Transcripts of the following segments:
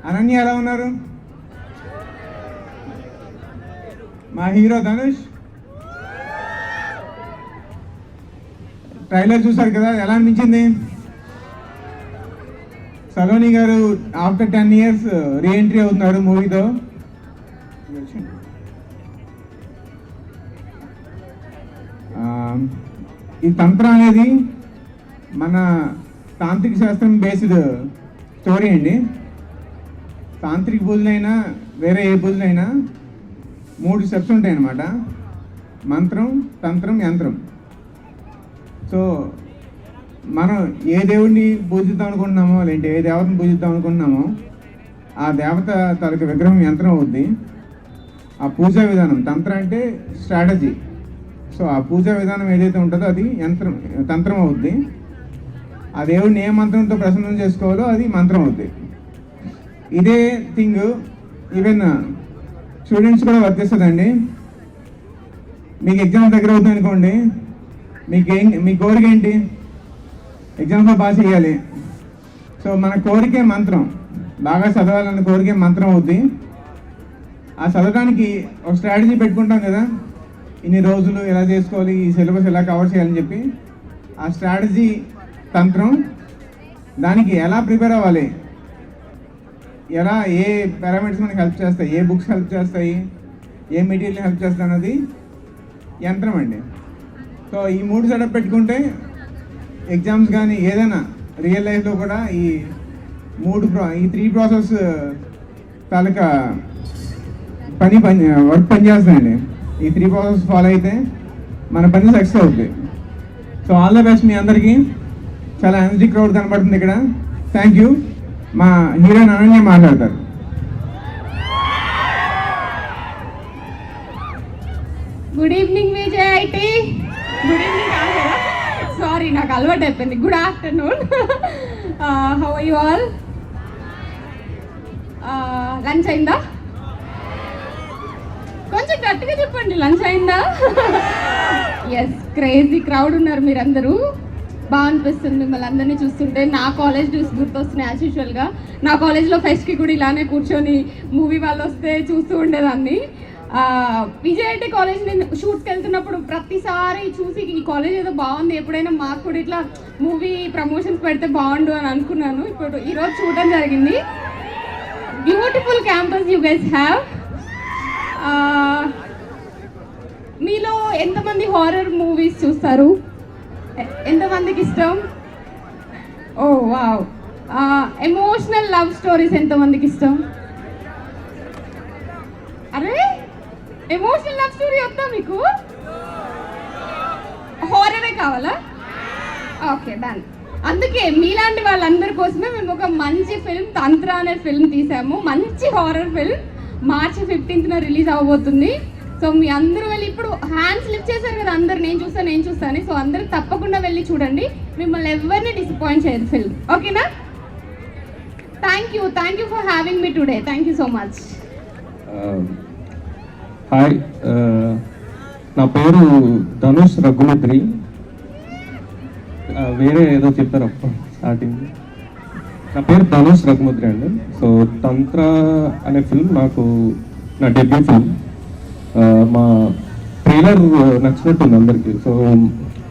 అనన్య ఎలా ఉన్నారు? మా హీరో ధనుష్ ట్రైలర్ చూసారు కదా, ఎలా అనిపించింది? సలోని గారు ఆఫ్టర్ 10 years రీఎంట్రీ అవుతున్నారు మూవీతో. ఈ తంత్ర అనేది మన తాంత్రిక శాస్త్రం బేస్డ్ స్టోరీ అండి. తాంత్రిక పూజలైనా వేరే ఏ పూజలైనా 3 స్టెప్స్ ఉంటాయి అన్నమాట. మంత్రం, తంత్రం, యంత్రం. సో మనం ఏ దేవుడిని పూజిద్దాం అనుకుంటున్నామో, లేదంటే ఏ దేవతను పూజిద్దాం అనుకుంటున్నామో ఆ దేవత తాలూకు విగ్రహం యంత్రం అవుద్ది. ఆ పూజా విధానం తంత్రం అంటే స్ట్రాటజీ. సో ఆ పూజా విధానం ఏదైతే ఉంటుందో అది తంత్రం అవుద్ది. ఆ దేవుడిని ఏ మంత్రంతో ప్రసన్నం చేసుకోవాలో అది మంత్రం అవుద్ది. ఇదే థింగ్ ఈవెన్ స్టూడెంట్స్ కూడా వర్తిస్తుందండి. మీకు ఎగ్జామ్ దగ్గర అవుతుంది అనుకోండి, మీ కోరిక ఏంటి? ఎగ్జామ్లో పాస్ చేయాలి. సో మన కోరికే మంత్రం. బాగా చదవాలన్న కోరికే మంత్రం అవుద్ది. ఆ చదవడానికి ఒక స్ట్రాటజీ పెట్టుకుంటాం కదా, ఇన్ని రోజులు ఎలా చేసుకోవాలి, ఈ సిలబస్ ఎలా కవర్ చేయాలని చెప్పి. ఆ స్ట్రాటజీ తంత్రం. దానికి ఎలా ప్రిపేర్ అవ్వాలి, ఎలా ఏ పారామీటర్స్ మనకి హెల్ప్ చేస్తాయి, ఏ బుక్స్ హెల్ప్ చేస్తాయి, ఏ మెటీరియల్ హెల్ప్ చేస్తాయి అన్నది యంత్రం అండి. సో ఈ 3 సెటప్ పెట్టుకుంటే ఎగ్జామ్స్ కానీ ఏదైనా రియల్ లైఫ్లో కూడా ఈ 3 ప్రాసెస్ తాలూకా వర్క్ పనిచేస్తాయండి. ఈ 3 ప్రాసెస్ ఫాలో అయితే మన పని సక్సెస్ అవుతుంది. సో ఆల్ ద బెస్ట్ మీ అందరికీ. చాలా ఎనర్జీ క్రౌడ్ కనబడుతుంది ఇక్కడ. Thank you. మా హీరోయిన్ అనన్య మాట్లాడతారు. Good evening Vijay IT. Good evening కాదు కదా, సారీ నాకు అలవాటు అయిపోయింది. Good afternoon. How are you all? Lunch అయిందా? కొంచెం గట్టిగా చెప్పండి, లంచ్ అయిందా? ఎస్, క్రేజీ క్రౌడ్ ఉన్నారు మీరందరూ. బాగా అనిపిస్తుంది మిమ్మల్ని అందరినీ చూస్తుంటే. నా కాలేజ్ డ్యూస్ గుర్తొస్తున్నాయి యాజ్ యూజువల్గా. నా కాలేజ్లో ఫెస్ట్కి కూడా ఇలానే కూర్చొని మూవీ వాళ్ళు వస్తే చూస్తూ ఉండేదాన్ని. విజయఐటీ కాలేజ్ నేను షూట్కి వెళ్తున్నప్పుడు ప్రతిసారి చూసి ఈ కాలేజ్ ఏదో బాగుంది, ఎప్పుడైనా మాకు కూడా ఇట్లా మూవీ ప్రమోషన్స్ పెడితే బాగుండు అని అనుకున్నాను. ఇప్పుడు ఈరోజు చూడడం జరిగింది. Beautiful campus you guys have. మీలో ఎంతమంది హారర్ మూవీస్ చూస్తారు? ఎంతమందికి ఇష్టం? ఓ వావ్. ఎమోషనల్ లవ్ స్టోరీస్ ఎంతమందికి ఇష్టం? అరే, ఎమోషనల్ లవ్ స్టోరీ వద్దా మీకు? హారరే కావాలా? Okay, done. అందుకే మీలాంటి వాళ్ళందరి కోసమే మేము ఒక మంచి ఫిల్మ్ తంత్ర అనే ఫిల్మ్ తీసాము. మంచి horror film March 15th release అవబోతుంది. సో మీ అందరూ వెళ్ళి, ఇప్పుడు హ్యాండ్స్ లిఫ్ట్ చేశారు కదా అందరు, నేను చూస్తాను. సో అందరూ తప్పకుండా వెళ్ళి చూడండి. మిమ్మల్ని ఎవరిని డిసప్పాయింట్ చేయదు ఫిల్మ్. ఓకేనా? Thank you for having me today. Thank you so much. Hi, నా పేరు ధనుష్ రఘుమద్రి. వేరే ఏదో చెప్పారు స్టార్టింగ్. నా పేరు ధనుష్ రఘుమద్రి అండి. సో తంత్ర అనే ఫిల్మ్ నా డెబ్యూ ఫిల్మ్. మా ట్రైలర్ నచ్చినట్టుంది అందరికీ. సో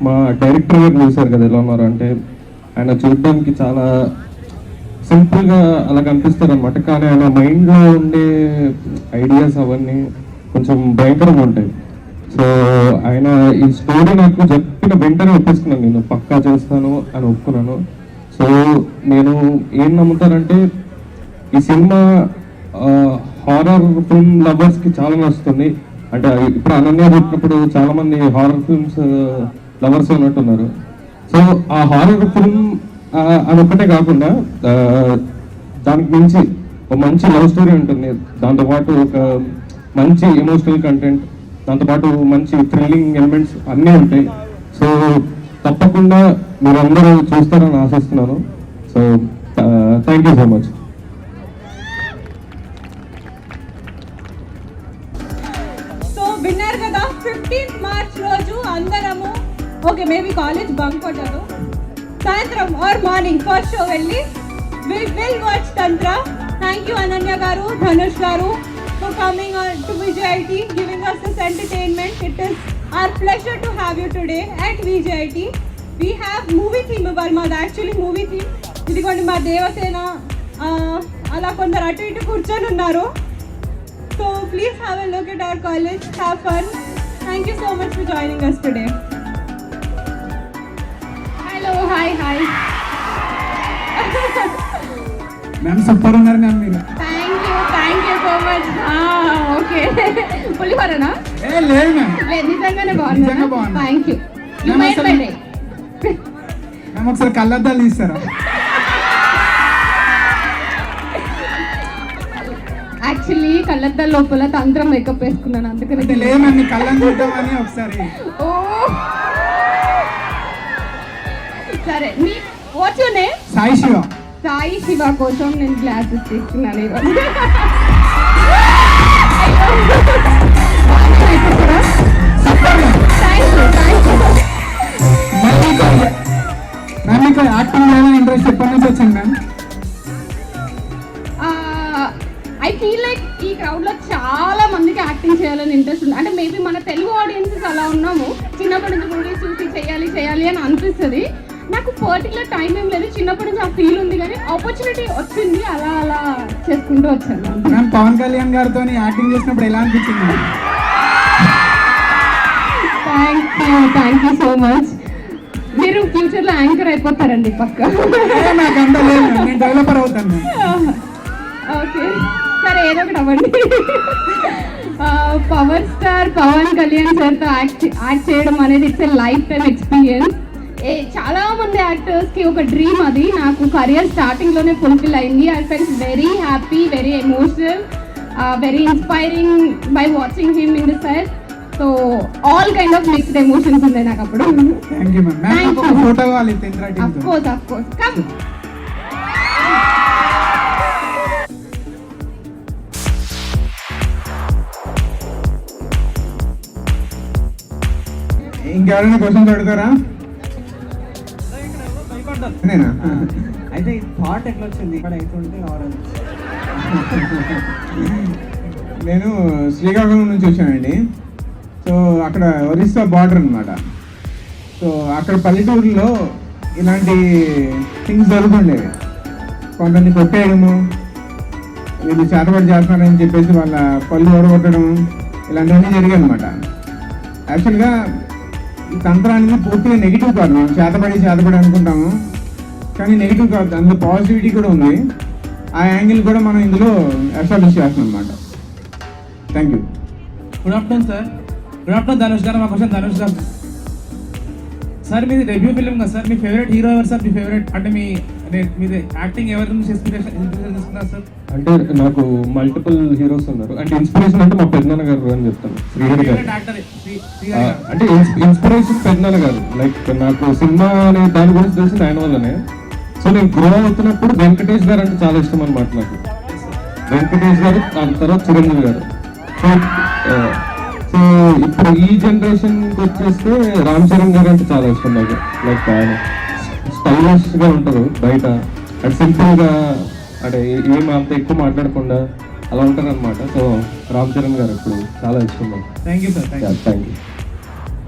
మా డైరెక్టర్ గారు చూశారు కదా ఎలా ఉన్నారు అంటే, ఆయన చూడడానికి చాలా సింపుల్గా అలా కనిపిస్తారు అనమాట. కానీ ఆయన మైండ్లో ఉండే ఐడియాస్ అవన్నీ కొంచెం భయంకరంగా ఉంటాయి. సో ఆయన ఈ స్టోరీ నాకు చెప్పిన వెంటనే ఒప్పేసుకున్నాను, నేను పక్కా చేస్తాను అని ఒప్పుకున్నాను. సో నేను ఏం నమ్ముతానంటే, ఈ సినిమా హారర్ ఫిల్మ్ లవర్స్కి చాలా నచ్చుతుంది. అంటే ఇప్పుడు అనన్య చెప్పినప్పుడు చాలా మంది హారర్ ఫిల్మ్స్ లవర్స్ ఉన్నట్టున్నారు. సో ఆ హారర్ ఫిల్మ్ అది ఒక్కటే కాకుండా దానికి మించి ఒక మంచి లవ్ స్టోరీ ఉంటుంది, దాంతోపాటు ఒక మంచి ఎమోషనల్ కంటెంట్, దాంతోపాటు మంచి థ్రిల్లింగ్ ఎలిమెంట్స్ అన్నీ ఉంటాయి. సో తప్పకుండా మీరందరూ చూస్తారని ఆశిస్తున్నాను. So thank you so much. విన్నారు కదా, 15th March రోజు అందరము ఓకే మేబీ కాలేజ్ బంక్ కొట్టారు, సాయంత్రం ఆర్ మార్నింగ్ ఫస్ట్ షో వెళ్ళి will watch Tantra. Thank you Ananya garu, Dhanush garu for coming on to VJIT, giving us this entertainment. It is our pleasure to have you today at VJIT. We have movie theme ఇవాళ మాది actually movie theme. ఇదిగోండి మా దేవసేన అలా కొందరు అటు ఇటు కూర్చొని ఉన్నారు. So please have a look at our college, have fun. Thank you so much for joining us today. Hello hi hi. Ma'am super ఉన్నారు మ్యామ్ మీరు. Thank you so much. Okay పులిహోరనా? లేదు మ్యామ్, లేదు నిజంగానే నిజంగా బాగుంది. బాగుంది. Thank you. You Ma'am, made my day. Ma'am ఒకసారి కళ్ళద్దాలు తీస్తారా? యాక్చువల్లీ కళ్ళద్దాల లోపల తంత్రం మేకప్ వేసుకున్నాను అందుకని. అంటే లేదు మ్యామ్, మీ కళ్ళని చూద్దామని ఒకసారి. ఓ సరే me what's your name? Sai Shiva. Sai Shiva కోసం నేను గ్లాసెస్ తీసుకున్నాను ఈరోజు. మ్యామ్ మీకు యాక్టింగ్ ఏమైనా ఇంట్రెస్ట్ ఎప్పటి నుంచి వచ్చింది మ్యామ్? ఐ ఫీల్ లైక్ ఈ క్రౌడ్ లో చాలా మందికి యాక్టింగ్ చేయాలని ఇంట్రెస్ట్ ఉంది. అంటే మేబీ మన తెలుగు ఆడియన్సెస్ అలా ఉన్నాము, చిన్నప్పటి నుంచి మూవీస్ చూసి చేయాలి అని అనిపిస్తుంది. నాకు పర్టికులర్ టైం ఏం లేదు, చిన్నప్పటి నుంచి ఆ ఫీల్ ఉంది, కానీ ఆపర్చునిటీ వచ్చింది, అలా చేసుకుంటూ వచ్చాను. మ్యామ్ పవన్ కళ్యాణ్ గారితో యాక్టింగ్ చేసినప్పుడు ఎలా అనిపించింది? Thank you so much. మీరు ఫ్యూచర్లో యాంకర్ అయిపోతారండి పక్క. నాకు అంత లేదు మ్యామ్, నేను డెవలపర్ అవుతాను మ్యామ్. ఓకే సరే ఏదో ఒకటి అవ్వండి. పవర్ స్టార్ పవన్ కళ్యాణ్ సార్తో యాక్ట్ చేయడం అనేది it's a life time experience. చాలా మంది యాక్టర్స్కి ఒక డ్రీమ్ అది. నాకు కెరియర్ స్టార్టింగ్లోనే ఫుల్ఫిల్ అయింది. I felt very happy, very emotional, very inspiring by watching him in the set. So all kind of mixed emotions ఉన్నాయి నాకు అప్పుడు. Thank you ma'am. మ్యామ్ ఒక ఫోటో కావాలి తెంద్రా టీమ్ తో. Of course come. ఇంకెవరైనా questions అడుగుతారా? నేనా? అయితే ఈ థాట్ ఎట్లా వచ్చింది ఇక్కడ అవుతుంటే రావాలి? నేను శ్రీకాకుళం నుంచి వచ్చానండి. సో అక్కడ ఒరిస్సా బార్డర్ అనమాట. సో అక్కడ పల్లెటూరులో ఇలాంటి థింగ్స్ జరుగుతుండేవి. కొందరిని కొట్టేయడము, వీళ్ళు చేతబడి చేస్తున్నారని చెప్పేసి వాళ్ళ పళ్ళు ఓడగొట్టడం, ఇలాంటివన్నీ జరిగాయి అనమాట. యాక్చువల్గా ఈ తంత్రానికి పూర్తిగా నెగిటివ్ కాదు, మనం చేతబడి అనుకుంటాము, కానీ నెగిటివ్ కాదు, అందులో పాజిటివిటీ కూడా ఉంది. ఆ యాంగిల్ కూడా మనం ఇందులో ఎస్టాబ్లిష్ చేస్తాం అనమాట. Thank you. Good afternoon sir. Good afternoon Dhanush గారు. మా క్వశ్చన్ ధనుష్ గారు. సార్ మీది డెబ్యూ ఫిల్మ్ కదా సార్, మీ ఫేవరెట్ హీరో ఎవరు సార్? మీ ఫేవరెట్ అంటే మీది యాక్టింగ్ ఎవరి నుంచి ఇన్స్పిరేషన్ తీసుకున్నారు సార్? అంటే నాకు మల్టిపుల్ హీరోస్ ఉన్నారు. అంటే ఇన్స్పిరేషన్ అంటే మా పెద్దనాన్న గారు అని చెప్తాను, శ్రీహరి గారు. యాక్టర్ అంటే ఇన్స్పిరేషన్ పెద్దనాన్న గారు. లైక్ నాకు సినిమా అనే దాని గురించి తెలిసింది ఆయన వల్లనే. సో నేను గ్రో అవుతున్నప్పుడు వెంకటేష్ గారు అంటే చాలా ఇష్టం అనమాట నాకు. వెంకటేష్ గారు, దాని తర్వాత చిరంజీవి గారు. సో ఇప్పుడు ఈ జనరేషన్కి వచ్చేస్తే రామ్ చరణ్ గారు అంటే చాలా ఇష్టం నాకు. లైక్ ఆయన స్టైలిష్ గా ఉంటారు బయట, అండ్ సింపుల్ గా, అంటే ఏం అంత ఎక్కువ మాట్లాడకుండా అలా ఉంటారు అనమాట. సో రామ్ చరణ్ గారు ఇప్పుడు చాలా ఇష్టం నాకు. Thank you sir. Thank you.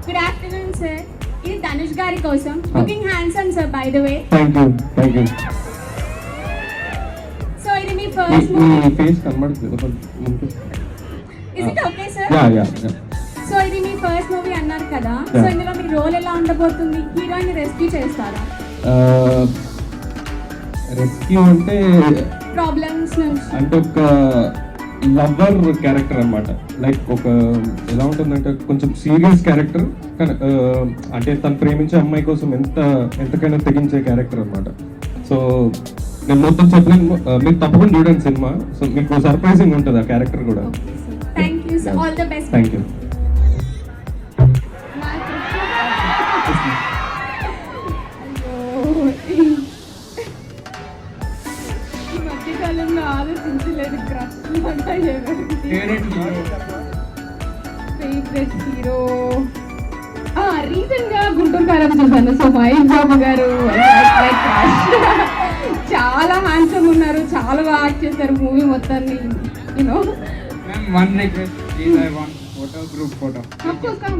Good afternoon sir. ఇది ధనుష్ గారి కోసం. Looking handsome sir by the way. Thank you. So ఇది మీ ఫస్ట్ మూవీ. మీ ఫేస్ కనబడట్లేదు. Is it okay sir? Yeah. So ఇది మీ ఫస్ట్ మూవీ అన్నారు కదా, Yeah. సో ఇందులో మీ రోల్ ఎలా ఉండబోతుంది? హీరోయిన్ రెస్క్యూ చేస్తారా? రెస్క్యూ అంటే ప్రాబ్లమ్స్ నుంచి. అంటే ఒక లవర్ క్యారెక్టర్ అనమాట. లైక్ ఒక ఎలా ఉంటుందంటే కొంచెం సీరియస్ క్యారెక్టర్, కానీ అంటే తను ప్రేమించే అమ్మాయి కోసం ఎంతకైనా తెగించే క్యారెక్టర్ అనమాట. సో నేను మొత్తం చెప్పలేను, మీరు తప్పకుండా చూడండి సినిమా. సో మీకు సర్ప్రైజింగ్ ఉంటుంది ఆ క్యారెక్టర్ కూడా. Thank you sir. All the best. Thank you. ఈ మధ్యకాలంలో ఆలోచించలేదు క్రష్ అంటే ఫేవరెట్ హీరో. రీసెంట్ గా గుంటూరు కారం చూసాను. సో మహేష్ బాబు గారు చాలా హ్యాండ్సమ్ ఉన్నారు, చాలా బాగా యాక్ట్ చేశారు మూవీ మొత్తాన్ని. You know Ma'am, one request, please. I want photo, group photo. Of course come.